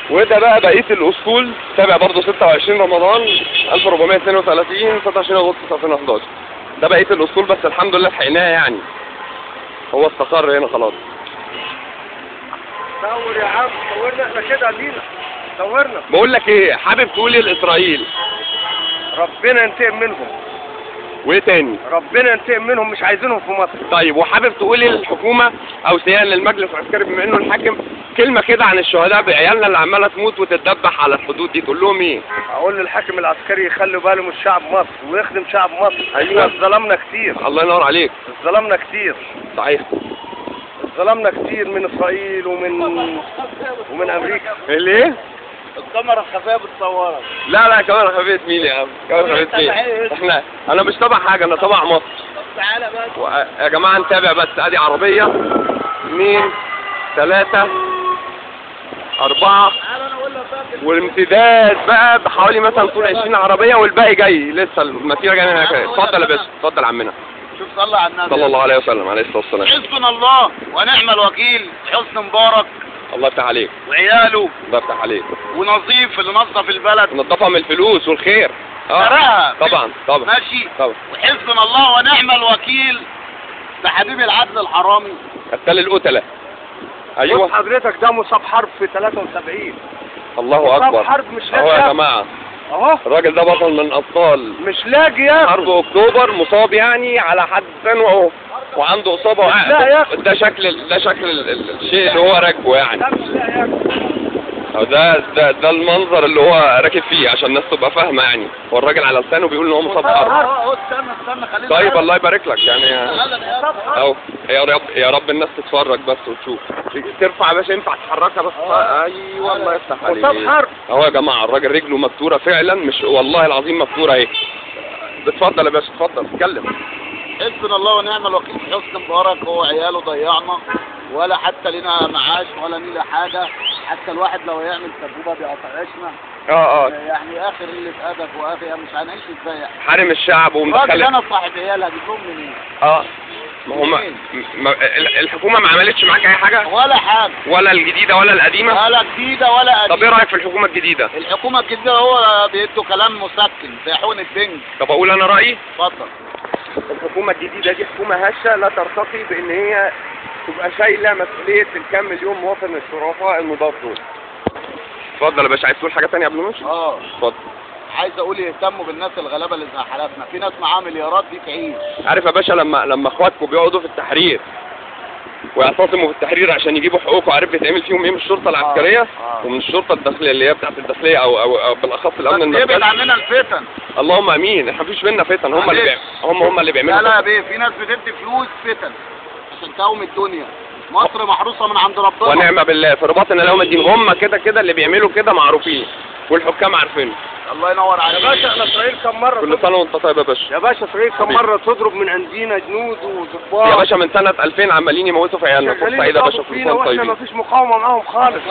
وده بقى بقيه الاسطول تابع برضه 26 رمضان 1432 26 اغسطس 2011. ده بقيه الاسطول، بس الحمد لله لحقناه يعني. هو استقر هنا خلاص. صور يا عم، صورنا احنا كده لينا، صورنا. بقول لك ايه، حابب تقول ايه لاسرائيل؟ ربنا ينتقم منهم. وايه تاني؟ ربنا ينتقم منهم، مش عايزينهم في مصر. طيب، وحابب تقول ايه للحكومه او سيان للمجلس العسكري بما انه الحاكم، كلمه كده عن الشهداء بعيالنا اللي عماله تموت وتتذبح على الحدود دي، تقول لهم ايه؟ اقول للحاكم العسكري يخلي باله من شعب مصر ويخدم شعب مصر. أيوة. ظلمنا كتير. الله ينور عليك. ظلمنا كتير. صحيح. ظلمنا كتير من اسرائيل ومن امريكا. ليه؟ الكاميرا الخفيه بتصورك. لا كاميرا خفية مين يا عم؟ كاميرا خفية مين؟ انا مش تبع حاجة، انا تبع مصر. تعالى بقى يا جماعة نتابع بس. ادي عربية 2 3 4 والامتداد بقى بحوالي مثلا طول 20 عربية، والباقي جاي لسه المسيرة جاية هناك. اتفضل يا باشا، اتفضل عمنا. شوف، صلى على النبي صلى الله عليه وسلم عليه الصلاة والسلام. حسبنا الله ونعم الوكيل. حسني مبارك الله يفتح عليك. وعياله الله يفتح عليك. ونظيف اللي نظف البلد، نضفها من الفلوس والخير. سرقها طبعا ماشي طبعا. وحسبنا الله ونعم الوكيل بحبيب العدل الحرامي قتال القتلة. ايوه. بص حضرتك، ده مصاب حرب في 73. الله اكبر. مصاب حرب مش لاقي اهو يا ياكل. جماعة، اهو الراجل ده بطل من ابطال مش لاقي ياكل. حرب اكتوبر، مصاب يعني على حد ثاني اهو، وعنده اصابه ده شكل الشيء اللي هو راكبه يعني. ده مش لاقي ياكل. ده المنظر اللي هو راكب فيه عشان الناس تبقى فاهمه يعني. هو الراجل على لسانه بيقول ان هو مصاب حرب. اهو استنى خلينا. طيب الله يبارك لك يعني. مصاب حرب. اهو يا رب الناس تتفرج بس وتشوف. ترفع يا باشا، ينفع تحركها بس. ايوه الله يفتح عليك. مصاب حرب. اهو يا جماعه الراجل رجله مكسوره فعلا، مش والله العظيم مكسوره اهي. اتفضل يا باشا، اتفضل اتكلم. حسبنا الله ونعم الوكيل في حسني مبارك. هو عياله ضيعنا، ولا حتى لنا معاش ولا لنا حاجه. حتى الواحد لو يعمل سبوبه بيقطعشنا. يعني اخر اللي في ادب واخر مش هنعيش ازاي. حارم الشعب راجل انا صاحب عيال هجيب لهم منين؟ ما هم الحكومه ما عملتش معاك اي حاجه ولا حاجه، ولا الجديده ولا القديمه، ولا جديده ولا قديمه. طب ايه رايك في الحكومه الجديده؟ الحكومه الجديده هو بيدوا كلام مسكن زي حقن البنج. طب اقول انا رايي؟ اتفضل. الحكومه الجديده دي حكومه هشه لا ترتقي بان هي تبقى شايله مسؤوليه الكام مليون مواطن الشرفاء المضاف دول. اتفضل يا باشا، عايز تقول حاجه ثانيه قبل ما نمشي؟ اتفضل. عايز اقول يهتموا بالناس الغلابه اللي زي حالاتنا. في ناس معاها مليارات دي تعيش. عارف يا باشا، لما اخواتكم بيقعدوا في التحرير ويعتصموا في التحرير عشان يجيبوا حقوقهم، عارف بيتعمل فيهم ايه من الشرطه العسكريه ومن الشرطه الداخليه اللي هي بتاعت الداخليه او بالاخص الامن المركزي. يبعد عننا الفتن. اللهم امين. احنا مفيش بينا فتن، هم اللي بيعملوا. لا يا بيه، في ناس بتدي فلوس فتن عشان تقوم الدنيا. مصر محروسه من عند ربنا ونعم بالله. في رباطنا لهم الدين. هم كده اللي بيعملوا كده معروفين والحكام عارفين. الله ينور عليك يا باشا. احنا اسرائيل كم مره كل سنه وانت طيب يا باشا. يا باشا اسرائيل كم مره تضرب من عندنا جنود وضباط يا باشا. من سنه 2000 عمالين يموتوا في عيالنا. فرصه سعيده يا باشا، كل سنه طيبين. واحنا مفيش مقاومه معاهم خالص.